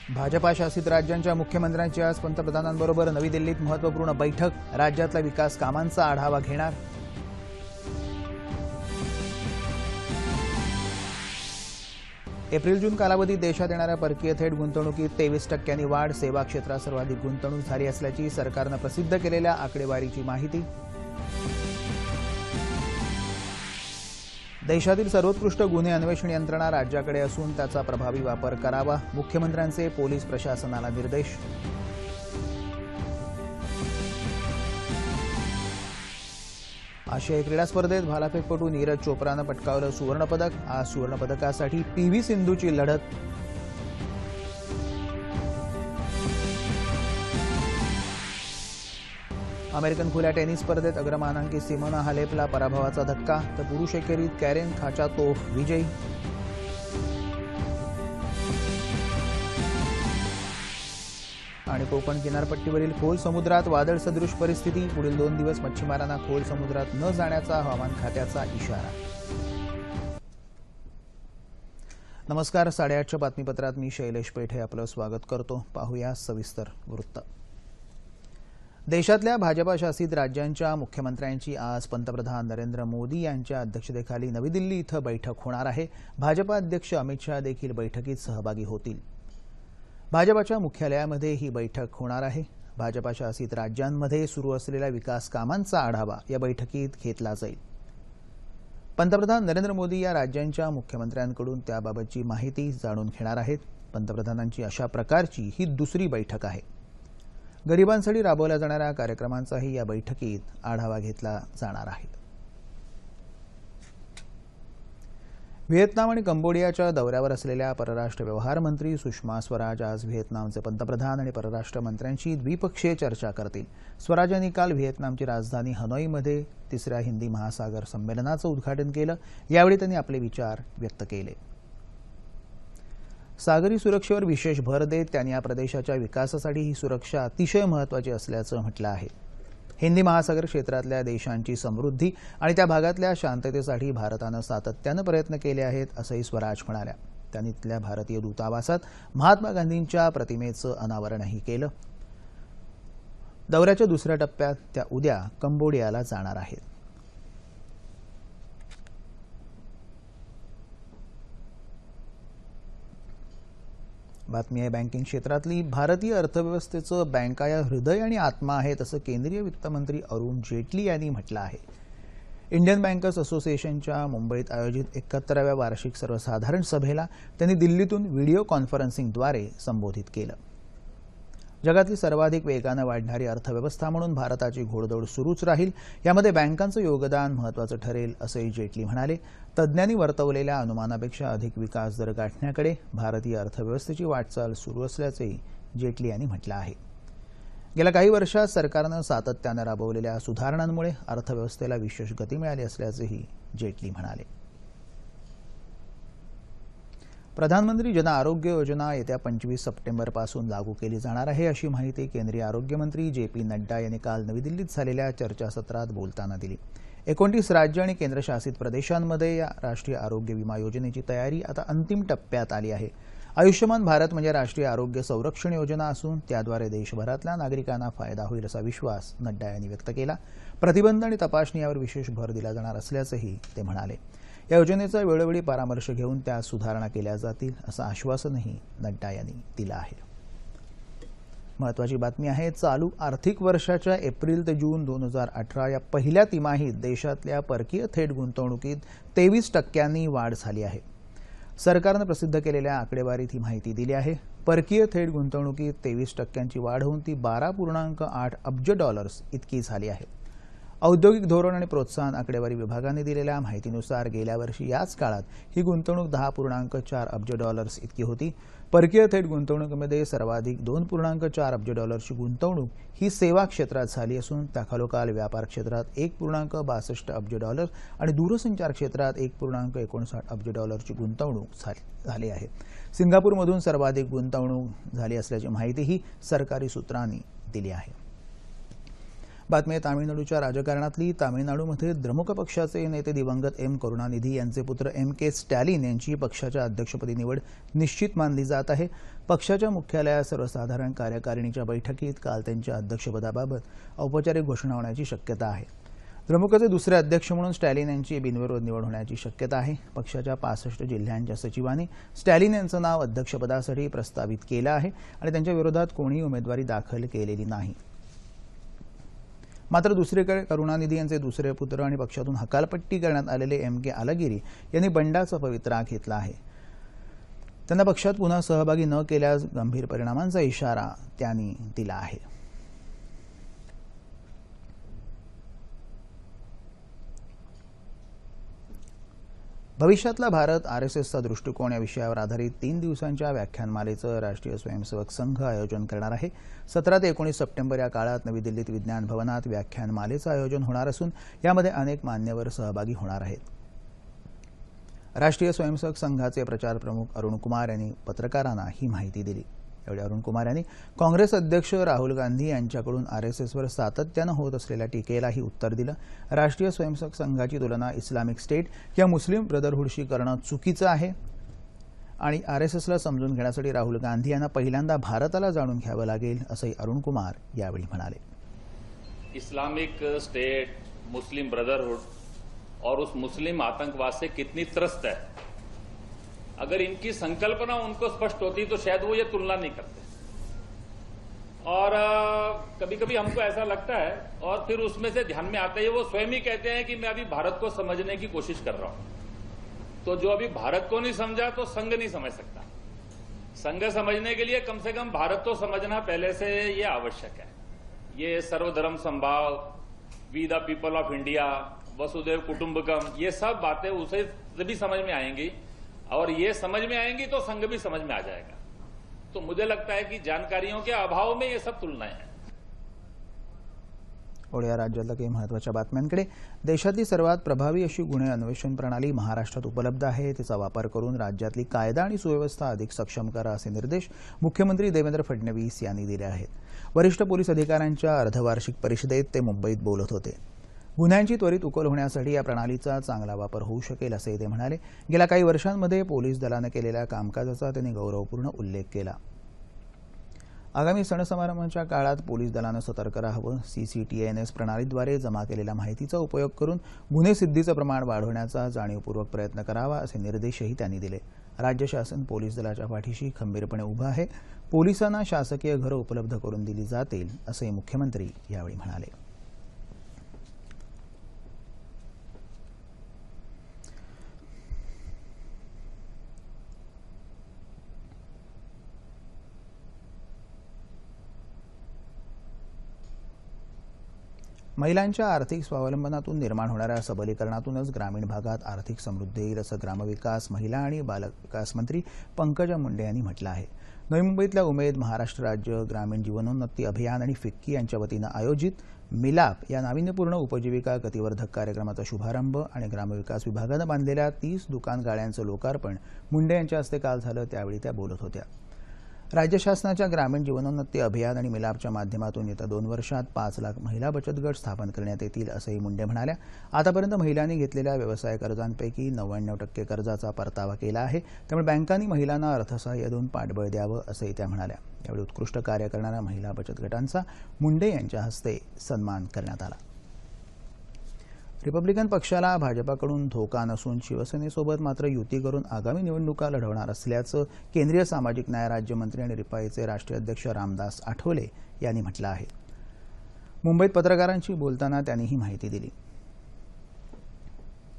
भाजपा शासित राज्यांच्या मुख्यमंत्र्यांची आज पंतप्रधानांबरोबर नवी दिल्लीत महत्त्वपूर्ण बैठक. राज्यातल्या विकास कामांचा आढावा घेणार. एप्रिल-जून कालावधीत देशात येणाऱ्या परकीय थेट गुंतवणुकीत 23% वाढ. सेवा क्षेत्रात सर्वाधिक गुंतवणूक झाली असल्याची सरकारनं प्रसिद्ध केलेल्या आकडेवारीची माहिती. देशातील सर्वोत्कृष्ट गुन्हे अन्वेषण यंत्रणा राज्याकडे असून त्याचा प्रभावी वापर करावा. मुख्यमंत्र्यांचे पोलीस प्रशासनाला निर्देश. आशियाई क्रीडा स्पर्धेत भालाफेकपटू नीरज चोप्रानं पटकावलं सुवर्णपदक. आज सुवर्णपदकासाठी पीव्ही सिंधूची लढत. अमेरिकन खुल्या टेनिस स्पर्धेत अग्रमानांकित सिमोना हालेपला पराभवाचा धक्का, तर पुरुष एकेरीत कॅरेन खाचातोफ विजयी. आणि कोकण किनारपट्टीवरील खोल समुद्रात वादळसदृश परिस्थिती. पुढील 2 दिवस मच्छीमारांना खोल समुद्रात न जाण्याचा हवामान खात्याचा इशारा. नमस्कार. 8:30च्या बातमीपत्रात मी शैलेश पेठे आपलं स्वागत करतो. पाहूया सविस्तर वृत्त. देशातल्या भाजपा शासित राज्यांच्या मुख्यमंत्र्यांची आज पंतप्रधान नरेंद्र मोदी यांच्या अध्यक्षतेखाली नवी दिल्ली इथं बैठक होणार आहे. भाजपा अध्यक्ष अमित शहा देखील बैठकीत सहभागी होतील. भाजपाच्या मुख्यालयामध्ये ही बैठक होणार आहे. भाजपा शासित राज्यांमध्ये सुरू असलेल्या विकास कामांचा आढावा या बैठकीत घेतला जाईल. पंतप्रधान नरेंद्र मोदी या राज्यांच्या मुख्यमंत्र्यांकडून त्याबाबतची माहिती जाणून घेणार आहेत. पंतप्रधानांची अशा प्रकारची ही दुसरी बैठक आहे. गरिबांसाठी राबवल्या जाणाऱ्या कार्यक्रमांचाही या बैठकीत आढावा घेतला जाणार आहे. व्हिएतनाम आणि कंबोडियाच्या दौऱ्यावर असलेल्या परराष्ट्र व्यवहार मंत्री सुषमा स्वराज आज व्हिएतनामचे पंतप्रधान आणि परराष्ट्र मंत्र्यांशी द्विपक्षीय चर्चा करतील. स्वराज यांनी काल व्हिएतनामची राजधानी हनोईमध्ये 3ऱ्या हिंदी महासागर संमेलनाचं उद्घाटन केलं. यावेळी त्यांनी आपले विचार व्यक्त केले. सागरी सुरक्षेवर विशेष भर देत त्यांनी या प्रदेशाच्या विकासासाठी ही सुरक्षा अतिशय महत्त्वाची असल्याचं म्हटलं आहे. हिंदी महासागर क्षेत्रातल्या देशांची समृद्धी आणि त्या भागातल्या शांततेसाठी भारतानं सातत्यानं प्रयत्न केले आहेत, असंही स्वराज म्हणाल्या. त्यांनी तिथल्या भारतीय दूतावासात महात्मा गांधींच्या प्रतिमेचं अनावरणही केलं. दौऱ्याच्या दुसऱ्या टप्प्यात त्या उद्या कंबोडियाला जाणार आहेत. बातमी आहे बँकिंग क्षेत्रातली. भारतीय अर्थव्यवस्थेचं बँका या हृदय आणि आत्मा आहेत, असं केंद्रीय वित्तमंत्री अरुण जेटली यांनी म्हटलं आहे. इंडियन बँकर्स असोसिएशनच्या मुंबईत आयोजित 71व्या वार्षिक सर्वसाधारण सभेला त्यांनी दिल्लीतून व्हिडिओ कॉन्फरन्सिंगद्वारे संबोधित केलं. जगातली सर्वाधिक वेगानं वाढणारी अर्थव्यवस्था म्हणून भारताची घोडदौड सुरूच राहील. यामध्ये बँकांचं योगदान महत्त्वाचं ठरेल, असंही जेटली म्हणाले. तज्ज्ञांनी वर्तवलेल्या अनुमानापेक्षा अधिक विकास दर गाठण्याकडे भारतीय अर्थव्यवस्थेची वाटचाल सुरू असल्याचंही जेटली यांनी म्हटलं आहे. गेल्या काही वर्षात सरकारनं सातत्यानं राबवलेल्या सुधारणांमुळे अर्थव्यवस्थेला विशेष गती मिळाली असल्याचंही जेटली म्हणाले. प्रधानमंत्री जन आरोग्य योजना येत्या 25 सप्टेंबरपासून लागू केली जाणार आहे, अशी माहिती केंद्रीय आरोग्यमंत्री जे.पी. नड्डा यांनी काल नवी दिल्लीत झालेल्या चर्चासत्रात बोलताना दिली. 29 राज्य आणि केंद्रशासित प्रदेशांमध्ये या राष्ट्रीय आरोग्य विमा योजनेची तयारी आता अंतिम टप्प्यात आली आहे. आयुष्यमान भारत म्हणजे राष्ट्रीय आरोग्य संरक्षण योजना असून त्याद्वारे देशभरातल्या नागरिकांना फायदा होईल, असा विश्वास नड्डा यांनी व्यक्त केला. प्रतिबंध आणि तपासणी यावर विशेष भर दिला जाणार असल्याचंही ते म्हणाले. या योजनेचा वेळोवेळी परामर्श घेऊन त्यात सुधारणा केल्या जातील, असं आश्वासनही नड्डा यांनी दिलं आहे. महत्त्वाची बातमी आहे. चालू आर्थिक वर्षाच्या एप्रिल ते जून 2018 या पहिल्या तिमाहीत देशातल्या परकीय थेट गुंतवणुकीत 23% वाढ झाली आहे. सरकारनं प्रसिद्ध केलेल्या आकडेवारीत ही माहिती दिली आहे. परकीय थेट गुंतवणुकीत 23% वाढ होऊन ती $12.8 अब्ज इतकी झाली आहे. औद्योगिक धोरण आणि प्रोत्साहन आकडेवारी विभागाने दिलेल्या माहितीनुसार गेल्या वर्षी याच काळात ही गुंतवणूक $10.4 अब्ज इतकी होती. परकीय थेट गुंतवणुकीमध्ये सर्वाधिक $2.4 अब्ज गुंतवणूक ही सेवा क्षेत्रात झाली असून त्याखालोखाल व्यापार क्षेत्रात $1.62 अब्ज आणि दूरसंचार क्षेत्रात $1.59 अब्ज गुंतवणूक झाली आहे. सिंगापूरमधून सर्वाधिक गुंतवणूक झाली असल्याची माहितीही सरकारी सूत्रांनी दिली आहे. बातमी आहे तामिळनाडूच्या राजकारणातली. तामिळनाडूमध्ये द्रमुक पक्षाचे नेते दिवंगत एम करुणानिधी यांचे पुत्र के स्टॅलिन यांची पक्षाच्या अध्यक्षपदी निवड निश्चित मानली जात आहे. पक्षाच्या मुख्यालयात सर्वसाधारण कार्यकारिणीच्या बैठकीत काल त्यांच्या अध्यक्षपदाबाबत औपचारिक घोषणा होण्याची शक्यता आहे. द्रमुकचे दुसरे अध्यक्ष म्हणून स्टॅलिन यांची बिनविरोध निवड होण्याची शक्यता आहे. पक्षाच्या 65 जिल्ह्यांच्या सचिवांनी स्टॅलिन यांचं नाव अध्यक्षपदासाठी प्रस्तावित केलं आहे आणि त्यांच्या विरोधात कोणीही उमेदवारी दाखल केलेली नाही. मात्र दुसरीकडे करुणानिधी यांचे दुसरे पुत्र आणि पक्षातून हकालपट्टी करण्यात आलेले के आलागिरी यांनी बंडाचा पवित्रा घेतला आहे. त्यांना पक्षात पुन्हा सहभागी न केल्यास गंभीर परिणामांचा इशारा त्यांनी दिला आहे. भविष्यातला भारत आरएसएसचा दृष्टिकोन या विषयावर आधारित 3 दिवसांच्या व्याख्यानमालेचं राष्ट्रीय स्वयंसेवक संघ आयोजन करणार आहे. 17 ते 19 सप्टेंबर या काळात नवी दिल्लीत विज्ञान भवनात व्याख्यानमालेचं आयोजन होणार असून यामध्ये अनेक मान्यवर सहभागी होणार आहेत. राष्ट्रीय स्वयंसेवक संघाचे प्रचार प्रमुख अरुण कुमार यांनी पत्रकारांना ही माहिती दिली. यावेळी अरुण कुमार यांनी काँग्रेस अध्यक्ष राहुल गांधी यांच्याकडून आरएसएसवर सातत्यानं होत असलेल्या टीकेलाही उत्तर दिलं. राष्ट्रीय स्वयंसेवक संघाची तुलना इस्लामिक स्टेट या मुस्लिम ब्रदरहुडशी करणं चुकीचं आहे आणि आरएसएसला समजून घेण्यासाठी राहुल गांधी यांना पहिल्यांदा भारताला जाणून घ्यावं लागेल असंही अरुण कुमार यावेळी म्हणाले. इस्लामिक स्टेट, मुस्लिम ब्रदरहुड और उस मुस्लिम आतंकवाद से कितनी त्रस्त है, अगर इनकी संकल्पना उनको स्पष्ट होती तो शायद वो ये तुलना नहीं करते. और कभी कभी हमको ऐसा लगता है और फिर उसमें से ध्यान में आता है वो स्वयं ही कहते हैं कि मैं अभी भारत को समझने की कोशिश कर रहा हूं. तो जो अभी भारत को नहीं समझा तो संघ नहीं समझ सकता. संघ समझने के लिए कम से कम भारत तो समझना पहले से ये आवश्यक है. ये सर्वधर्म समभाव, we the people of India, वसुधैव कुटुंबकम, ये सब बातें उसे भी समझ में आएंगी और ये समझ में आएंगी तो संघ भी समझ में आ जाएगा. तो मुझे लगता है कि जानकारियों के अभाव में ये सब तुलनाएं हैं. ओडिया राज्यातल्या काही महत्त्वाच्या बातम्यांकडे. देशातली सर्वात प्रभावी अशी गुन्हे अन्वेषण प्रणाली महाराष्ट्रात उपलब्ध आहे. तिचा वापर करून राज्यातली कायदा आणि सुव्यवस्था अधिक सक्षम करा असे निर्देश मुख्यमंत्री देवेंद्र फडणवीस यांनी दिले आहेत. वरिष्ठ पोलीस अधिकाऱ्यांच्या अर्धवार्षिक परिषदेत ते मुंबईत बोलत होते. गुन्ह्यांची त्वरित उकल होण्यासाठी या प्रणालीचा चांगला वापर होऊ शकेल असंही ते म्हणाले. गेल्या काही वर्षांमध्ये पोलीस दलानं केलेल्या कामकाजाचा त्यांनी गौरवपूर्ण उल्लेख केला. आगामी सण-समारंभांच्या काळात पोलीस दलानं सतर्क राहावं. CCTNS प्रणालीद्वारे जमा केलेल्या माहितीचा उपयोग करून गुन्हे सिद्धीचं प्रमाण वाढवण्याचा जाणीवपूर्वक प्रयत्न करावा असे निर्देशही त्यांनी दिले. राज्य शासन पोलीस दलाच्या पाठीशी खंबीरपणे उभं आहे. पोलिसांना शासकीय घरं उपलब्ध करून दिली जातील असंही मुख्यमंत्री यावेळी म्हणाले. महिलांच्या आर्थिक स्वावलंबनातून निर्माण होणाऱ्या सबलीकरणातूनच ग्रामीण भागात आर्थिक समृद्धी येईल असं ग्रामविकास, महिला आणि बालविकास मंत्री पंकजा मुंडे यांनी म्हटलं आहे. नवी मुंबईतल्या उमेद महाराष्ट्र राज्य ग्रामीण जीवनोन्नती अभियान आणि फिक्की यांच्या वतीनं आयोजित मिलाप या नाविन्यपूर्ण उपजीविका गतिवर्धक कार्यक्रमाचा शुभारंभ आणि ग्रामविकास विभागानं बांधलेल्या 30 दुकान गाळ्यांचं लोकार्पण मुंडे यांच्या हस्ते काल झालं. त्यावेळी त्या बोलत होत्या. राज्य शासनाच्या ग्रामीण जीवनोन्नती अभियान आणि मिलापच्या माध्यमातून येत्या 2 वर्षात 5 लाख महिला बचत गट स्थापन करण्यात येतील असंही मुंडे म्हणाल्या. आतापर्यंत महिलांनी घेतलेल्या व्यवसाय कर्जांपैकी 99% कर्जाचा परतावा केला आहे. त्यामुळे बँकांनी महिलांना अर्थसहाय्य देऊन पाठबळ द्यावं असंही त्या म्हणाल्या. यावेळी उत्कृष्ट कार्य करणाऱ्या महिला बचत गटांचा मुंडे यांच्या हस्ते सन्मान करण्यात आला. रिपब्लिकन पक्षाला भाजपाकडून धोका नसून शिवसेनेसोबत मात्र युती करून आगामी निवडणुका लढवणार असल्याचं केंद्रीय सामाजिक न्याय राज्यमंत्री आणि रिपाईचे राष्ट्रीय अध्यक्ष रामदास आठवले यांनी म्हटलं आहे. मुंबईत पत्रकारांशी बोलताना त्यांनी ही माहिती दिली.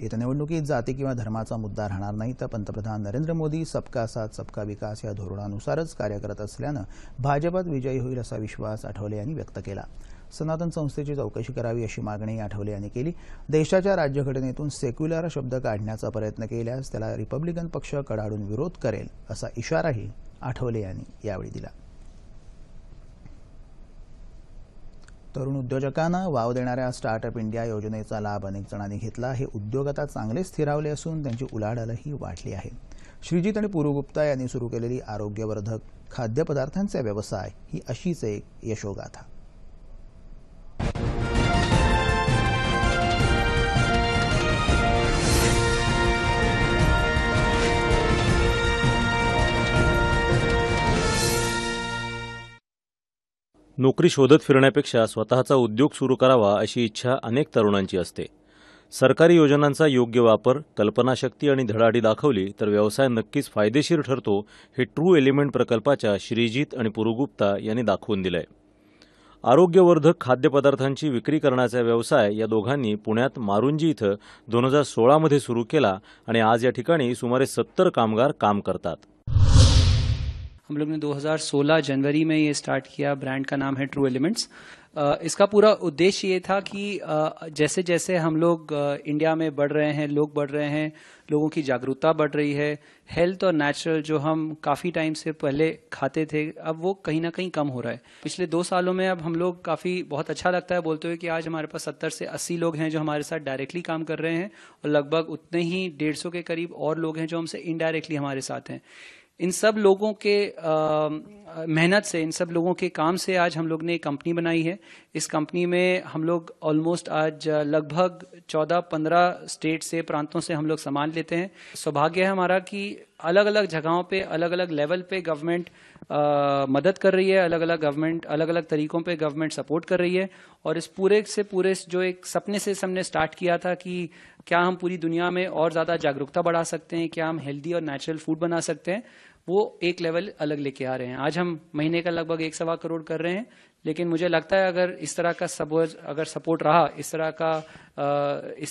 येत्या निवडणुकीत जाती किंवा धर्माचा मुद्दा राहणार नाही तर पंतप्रधान नरेंद्र मोदी सबका साथ सबका विकास या धोरणानुसारच कार्य करत असल्यानं भाजपात विजयी होईल असा विश्वास आठवले यांनी व्यक्त केला. सनातन संस्थेची चौकशी करावी अशी मागणी आठवले यांनी केली. देशाच्या राज्यघटनेतून सेक्युलर शब्द काढण्याचा प्रयत्न केल्यास त्याला रिपब्लिकन पक्ष कडाडून विरोध करेल असा इशाराही आठवले यांनी यावेळी दिला. तरुण उद्योजकांना वाव देणाऱ्या स्टार्टअप इंडिया योजनेचा लाभ अनेक जणांनी घेतला. हे उद्योग आता चांगले स्थिरावले असून त्यांची उलाढालही वाढली आहे. श्रीजित आणि पूर्व गुप्ता यांनी सुरू केलेली आरोग्यवर्धक खाद्यपदार्थांचा व्यवसाय ही अशीच एक यशोगाथा. नोकरी शोधत फिरण्यापेक्षा स्वतःचा उद्योग सुरू करावा अशी इच्छा अनेक तरुणांची असते. सरकारी योजनांचा योग्य वापर, कल्पनाशक्ती आणि धडाडी दाखवली तर व्यवसाय नक्कीच फायदेशीर ठरतो, हे ट्रू एलिमेंट प्रकल्पाच्या श्रीजीत आणि पुरुगुप्ता यांनी दाखवून दिलंय. आरोग्यवर्धक खाद्यपदार्थांची विक्री करण्याचा व्यवसाय या दोघांनी पुण्यात मारुंजी इथं 2016 मध्ये सुरू केला आणि आज या ठिकाणी सुमारे 70 कामगार काम करतात. हम लोग ने 2016 जनवरी में ये स्टार्ट किया. ब्रांड का नाम है ट्रू एलिमेंट्स. इसका पूरा उद्देश्य ये था कि जैसे जैसे हम लोग इंडिया में बढ़ रहे हैं, लोग बढ़ रहे हैं, लोगों की जागरूकता बढ़ रही है, हेल्थ और नेचुरल जो हम काफ़ी टाइम से पहले खाते थे, अब वो कहीं ना कहीं कम हो रहा है. पिछले 2 सालों में अब हम लोग काफ़ी बहुत अच्छा लगता है बोलते हुए कि आज हमारे पास 70 से 80 लोग हैं जो हमारे साथ डायरेक्टली काम कर रहे हैं और लगभग उतने ही 150 के करीब और लोग हैं जो हमसे इनडायरेक्टली हमारे साथ हैं. इन सब लोगों के मेहनत से, इन सब लोगों के काम से आज हम लोग ने एक कंपनी बनाई है. इस कंपनी में हम लोग ऑलमोस्ट आज लगभग 14-15 स्टेट से, प्रांतों से हम लोग सामान लेते हैं. सौभाग्य है हमारा कि अलग अलग जगहों पे, अलग अलग लेवल पे गवर्नमेंट मदद कर रही है, अलग अलग तरीकों पे गवर्नमेंट सपोर्ट कर रही है. और इस पूरे से पूरे जो एक सपने से हमने स्टार्ट किया था कि क्या हम पूरी दुनिया में और ज़्यादा जागरूकता बढ़ा सकते हैं, क्या हम हेल्दी और नेचुरल फूड बना सकते हैं, वो एक लेवल अलग लेके आ रहे हैं. आज हम महीने का लगभग 1.25 करोड़ कर रहे हैं. लेकिन मुझे लगता है अगर इस तरह का सपोर्ट रहा, इस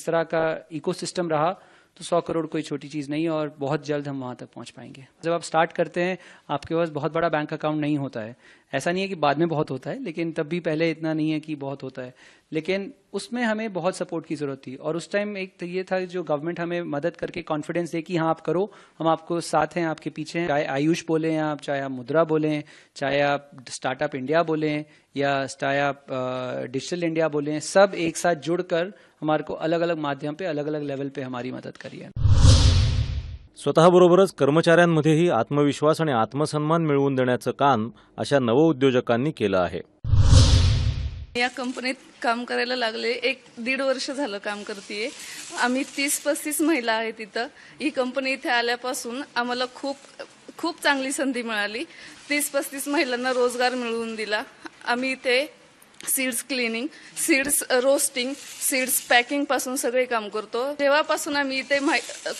तरह का इकोसिस्टम रहा, तो 100 करोड़ कोई छोटी चीज़ नहीं है और बहुत जल्द हम वहाँ तक पहुँच पाएंगे. जब आप स्टार्ट करते हैं आपके पास बहुत बड़ा बैंक अकाउंट नहीं होता है. ऐसा नहीं है कि बाद में बहुत होता है, लेकिन तब भी पहले इतना नहीं है कि बहुत होता है. लेकिन उसमें हमें बहुत सपोर्ट की ज़रूरत थी और उस टाइम एक तो ये था जो गवर्नमेंट हमें मदद करके कॉन्फिडेंस दे कि हाँ आप करो, हम आपको साथ हैं, आपके पीछे हैं. चाहे आयुष बोलें आप, चाहे आप मुद्रा बोलें, चाहे आप स्टार्टअप इंडिया बोलें या स्टार्टअप डिजिटल इंडिया बोलें, सब एक साथ जुड़कर हमारे को अलग अलग माध्यम पे, अलग अलग लेवल पे हमारी मदद करी है. स्वतःबरोबरच कर्मचाऱ्यांमध्येही आत्मविश्वास आणि आत्मसन्मान मिळवून देण्याचं काम अशा नवउद्योजकांनी केलं आहे. या कंपनीत काम करायला लागले 1-1.5 वर्ष झालं काम करतेय. आम्ही 30-35 महिला आहेत इथं. ही कंपनी इथे आल्यापासून आम्हाला खूप चांगली संधी मिळाली. 30-35 महिलांना रोजगार मिळवून दिला. आम्ही इथे seeds cleaning, seeds roasting, seeds packing पासून सगळे काम करतो. जेव्हापासून आम्ही इथे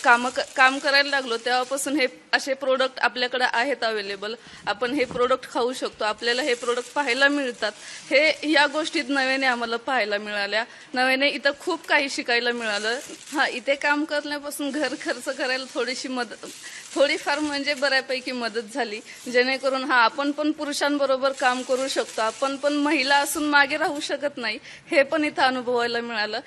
काम करायला लागलो तेव्हापासून हे असे प्रोडक्ट आपल्याकडे आहेत अवेलेबल. आपण हे प्रोडक्ट खाऊ शकतो, आपल्याला हे प्रोडक्ट पाहायला मिळतात. हे या गोष्टीत नव्याने आम्हाला पाहायला मिळाल्या. नव्याने इथं खूप काही शिकायला मिळालं. हा, इथे काम करण्यापासून घर खर्च करायला थोडीफार म्हणजे बऱ्यापैकी मदत झाली. जेणेकरून आपण पण पुरुषांबरोबर काम करू शकतो, आपण पण महिला असून मागे राहू शकत नाही, हे पण इथं अनुभवायला मिळालं.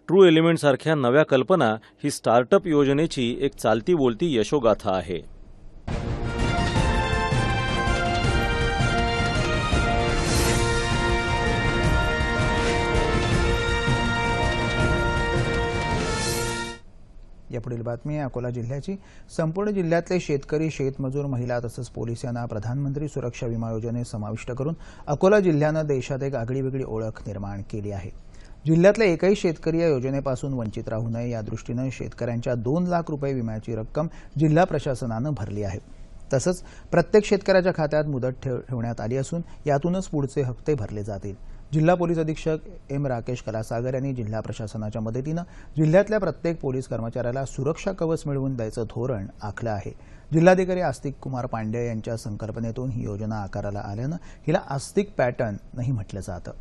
ट्रू एलिमेंट सारख्या नव्या कल्पना ही स्टार्टअप योजनेची एक चालती बोलती यशोगाथा आहे. यापुढील बातमी अकोला जिल्ह्याची. संपूर्ण जिल्ह्यातले शेतकरी, शेतमजूर, महिला तसंच पोलीस यांना प्रधानमंत्री सुरक्षा विमा योजनेत समाविष्ट करून अकोला जिल्ह्यानं देशात एक आगळीवेगळी ओळख निर्माण केली आहे. जिल्ह्यातले एकही शेतकरी या योजनेपासून वंचित राहू नये यादृष्टीनं शेतकऱ्यांच्या 2 लाख रुपये विम्याची रक्कम जिल्हा प्रशासनानं भरली आहे. तसंच प्रत्येक शेतकऱ्याच्या खात्यात मुदत ठेवण्यात आली असून यातूनच पुढचे हप्ते भरले जातील. जिल्हा पोलीस अधीक्षक एम राकेश कलासागर यांनी जिल्हा प्रशासनाच्या मदतीनं जिल्ह्यातल्या प्रत्येक पोलीस कर्मचाऱ्याला सुरक्षा कवच मिळवून द्यायचं धोरण आखलं आहे. जिल्हाधिकारी आस्तिक कुमार पांडे यांच्या संकल्पनेतून ही योजना आकाराला आल्यानं हिला आस्तिक पॅटर्नही म्हटलं जातं.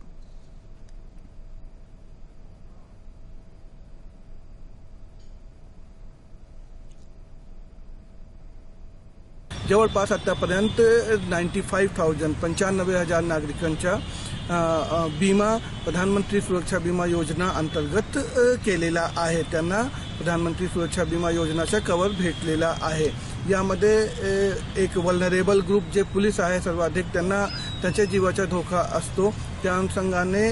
जवळपास आतापर्यंत 95,000 नागरिकांच्या विमा प्रधानमंत्री सुरक्षा विमा योजना अंतर्गत केलेला आहे. त्यांना प्रधानमंत्री सुरक्षा विमा योजनाचा कव्हर भेटलेला आहे. यामध्ये एक वल्नरेबल ग्रुप जे पोलीस आहे सर्वाधिक, त्यांना त्यांच्या जीवाचा धोका असतो. त्या अनुषंगाने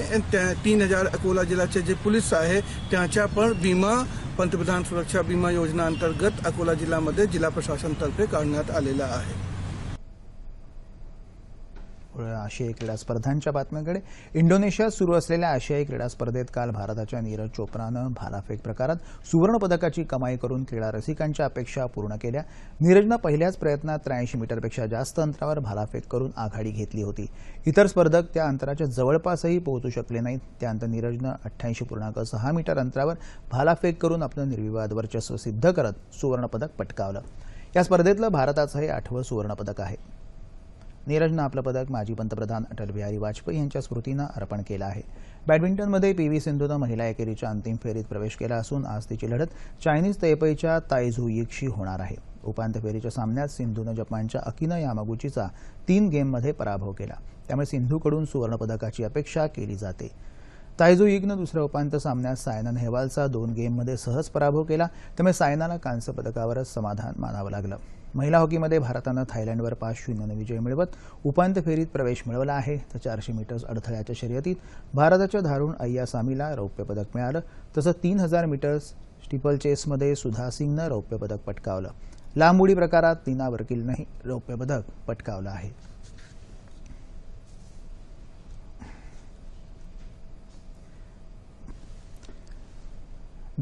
3,000 अकोला जिल्ह्याचे जे पोलीस आहे त्यांच्या पण विमा पंतप्रधान सुरक्षा विमा योजना अंतर्गत अकोला जिल्ह्यामध्ये जिल्हा प्रशासनातर्फे काढण्यात आलेला आहे. आशियाई क्रीडा स्पर्धांच्या बातम्यांकडे. इंडोनेशियात सुरू असलेल्या आशियाई क्रीडा स्पर्धेत काल भारताच्या नीरज चोप्रानं भालाफेक प्रकारात सुवर्णपदकाची कमाई करून क्रीडा रसिकांच्या अपेक्षा पूर्ण केल्या. नीरजनं पहिल्याच प्रयत्नात 83 मीटरपेक्षा जास्त अंतरावर भालाफेक करून आघाडी घेतली होती. इतर स्पर्धक त्या अंतराच्या जवळपासही पोहोचू शकले नाहीत. त्यानंतर नीरजनं 88.6 मीटर अंतरावर भालाफेक करून आपलं निर्विवाद वर्चस्व सिद्ध करत सुवर्णपदक पटकावलं. या स्पर्धेतलं भारताचं हे 8वं सुवर्णपदक आहे. नीरजनं आपलं पदक माजी पंतप्रधान अटल बिहारी वाजपेयी यांच्या स्मृतीनं अर्पण केलं आहे. बॅडमिंटनमध्ये पी.व्ही. सिंधूनं महिला एकेरीच्या अंतिम फेरीत प्रवेश केला असून आज तिची लढत चायनीज तैपेईच्या ताई झू यीशी होणार आहे. उपांत्य फेरीच्या सामन्यात सिंधूनं जपानच्या अकिनो यामागुचीचा 3 गेममध्ये पराभव केला. त्यामुळे सिंधूकडून सुवर्णपदकाची अपेक्षा केली जाते. ताई झू यीनं दुसऱ्या उपांत्य सामन्यात सायना नेहवालचा 2 गेममध्ये सहज पराभव केला. त्यामुळे सायनाला कांस्य पदकावरच समाधान मानावं लागलं. महिला हॉकीमध्ये भारतानं थायलंडवर 5-0 विजय मिळवत उपांत्य फेरीत प्रवेश मिळवला आहे. तर 400 मीटर्स अडथळ्याच्या शर्यतीत भारताच्या धारुण अय्यासामीला रौप्य पदक मिळालं. तसंच 3000 मीटर्स स्टीपल चेसमध्ये सुधा सिंगनं रौप्य पदक पटकावलं. लांब उडी प्रकारात टीना वर्कीलनंही रौप्य पदक पटकावलं आहे.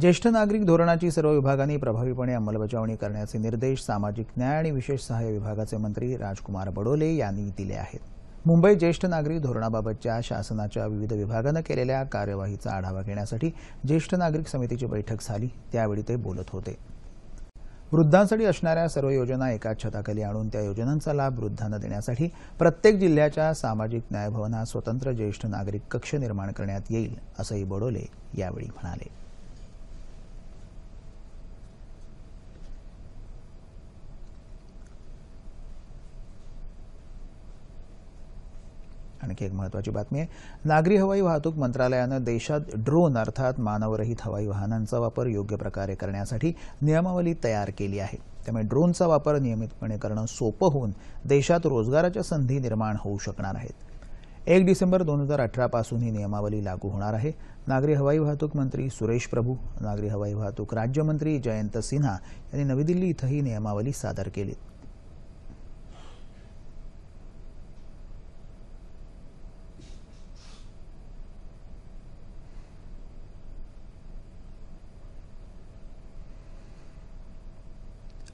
ज्येष्ठ नागरिक धोरणाची सर्व विभागांनी प्रभावीपणे अंमलबजावणी करण्याचे निर्देश सामाजिक न्याय आणि विशेष सहाय्य विभागाचे मंत्री राजकुमार बडोले यांनी दिले आहेत. मुंबईत ज्येष्ठ नागरिक धोरणाबाबतच्या शासनाच्या विविध विभागानं केलेल्या कार्यवाहीचा आढावा घेण्यासाठी ज्येष्ठ नागरिक समितीची बैठक झाली. त्यावेळी ते बोलत होते. वृद्धांसाठी असणाऱ्या सर्व योजना एकाच छताखाली आणून त्या योजनांचा लाभ वृद्धांना देण्यासाठी प्रत्येक जिल्ह्याच्या सामाजिक न्याय भवनात स्वतंत्र ज्येष्ठ नागरिक कक्ष निर्माण करण्यात येईल, असंही बडोले यावेळी म्हणाले. आणखी एक महत्त्वाची बातमी आहे. नागरी हवाई वाहतूक मंत्रालयानं देशात ड्रोन अर्थात मानवरहित हवाई वाहनांचा वापर योग्य प्रकारे करण्यासाठी नियमावली तयार केली आहे. त्यामुळे ड्रोनचा वापर नियमितपणे करणं सोपं होऊन देशात रोजगाराच्या संधी निर्माण होऊ शकणार आहेत. 1 डिसेंबर 2018 पासून ही नियमावली लागू होणार आहे. नागरी हवाई वाहतूक मंत्री सुरेश प्रभू, नागरी हवाई वाहतूक राज्यमंत्री जयंत सिन्हा यांनी नवी दिल्ली इथं ही नियमावली सादर केली.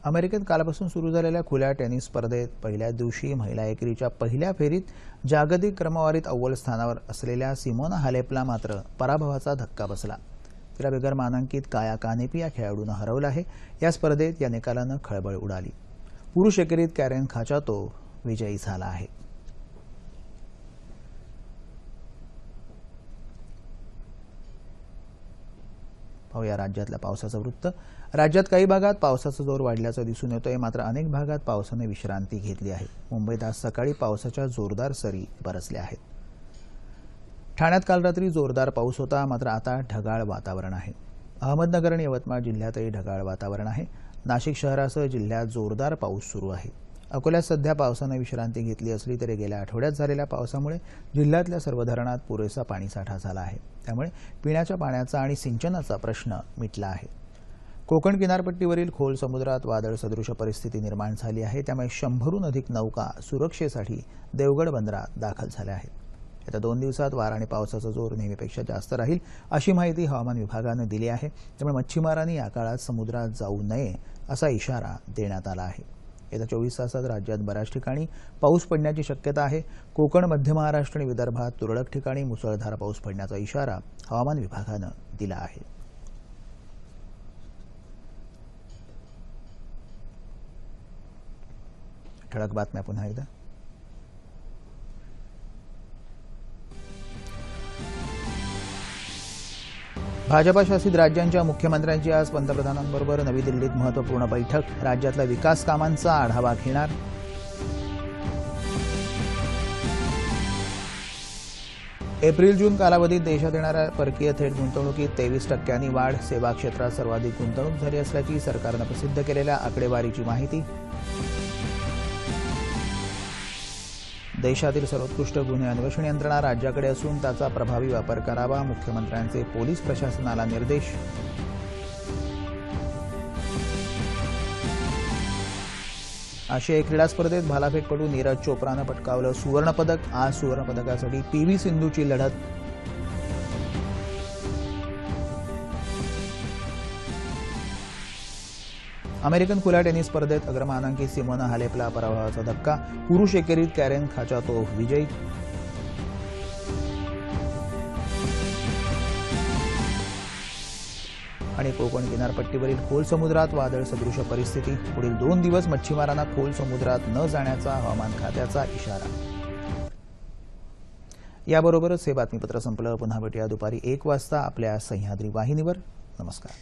अमेरिकेत कालपासून सुरू झालेल्या खुल्या टेनिस स्पर्धेत पहिल्या दिवशी महिला एकेरीच्या पहिल्या फेरीत जागतिक क्रमवारीत अव्वल स्थानावर असलेल्या सिमोना हालेपला मात्र पराभवाचा धक्का बसला. तिला बिगर मानांकित काया कानेपी या खेळाडूनं हरवलं आहे. या स्पर्धेत या निकालानं खळबळ उडाली. पुरुष एकेरीत कॅरेन खाचातो विजयी झाला आहे. पाहूया राज्यातल्या पावसाचं वृत्त. राज्यात काही भागात पावसाचा जोर वाढल्याचं दिसून येतोय. मात्र अनेक भागात पावसाने विश्रांती घेतली आहे. मुंबईत आज सकाळी पावसाच्या जोरदार सरी बरसल्या आहेत. ठाण्यात काल रात्री जोरदार पाऊस होता. मात्र आता ढगाळ वातावरण आहे. अहमदनगर आणि यवतमाळ जिल्ह्यातही ढगाळ वातावरण आहे. नाशिक शहरासह जिल्ह्यात जोरदार पाऊस सुरू आहे. अकोल्यात सध्या पावसाने विश्रांती घेतली असली तरी गेल्या आठवड्यात झालेल्या पावसामुळे जिल्ह्यातल्या सर्व धरणात पुरेसा पाणीसाठा झाला आहे. त्यामुळे पिण्याच्या पाण्याचा आणि सिंचनाचा प्रश्न मिटला आहे. कोकण किनारपट्टीवरील खोल समुद्रात वादळसदृश परिस्थिती निर्माण झाली आहे. त्यामुळे 100हून अधिक नौका सुरक्षेसाठी देवगड बंदरात दाखल झाल्या आहेत. येत्या 2 दिवसात वारा आणि पावसाचा जोर नेहमीपेक्षा जास्त राहील, अशी माहिती हवामान विभागानं दिली आहे. त्यामुळे मच्छीमारांनी या काळात समुद्रात जाऊ नये असा इशारा देण्यात आला आहे. येत्या 24 तासात राज्यात बऱ्याच ठिकाणी पाऊस पडण्याची शक्यता आहे. कोकण, मध्य महाराष्ट्र आणि विदर्भात तुरळक ठिकाणी मुसळधार पाऊस पडण्याचा इशारा हवामान विभागानं दिला आहे. ठळक बातम्या पुन्हा एकदा. भाजपा शासित राज्यांच्या मुख्यमंत्र्यांची आज पंतप्रधानांबरोबर नवी दिल्लीत महत्त्वपूर्ण बैठक. राज्यातल्या विकास कामांचा आढावा घेणार. एप्रिल-जून कालावधीत देशात येणाऱ्या परकीय थेट गुंतवणुकीत 23% वाढ. सेवा क्षेत्रात सर्वाधिक गुंतवणूक झाली असल्याची सरकारनं प्रसिद्ध केलेल्या आकडेवारीची माहिती. देशातील सर्वोत्कृष्ट गुन्हे अन्वेषण यंत्रणा राज्याकडे असून त्याचा प्रभावी वापर करावा. मुख्यमंत्र्यांचे पोलीस प्रशासनाला निर्देश. आशियाई क्रीडा स्पर्धेत भालाफेकपटू नीरज चोप्रानं पटकावलं सुवर्णपदक. आज सुवर्णपदकासाठी पीव्ही सिंधूची लढत. अमेरिकन खुल्या टेनिस स्पर्धेत अग्रमानांकित सिमोना हालेपला पराभवाचा धक्का. पुरुष एकेरीत कॅरेन खाचातोव्ह विजयी. आणि कोकण किनारपट्टीवरील खोल समुद्रात वादळ सदृश परिस्थिती. पुढील 2 दिवस मच्छीमारांना खोल समुद्रात न जाण्याचा हवामान खात्याचा इशारा. याबरोबरच हे बातमीपत्र संपलं. पुन्हा भेटूया दुपारी 1 वाजता आपल्या सह्याद्री वाहिनीवर. नमस्कार.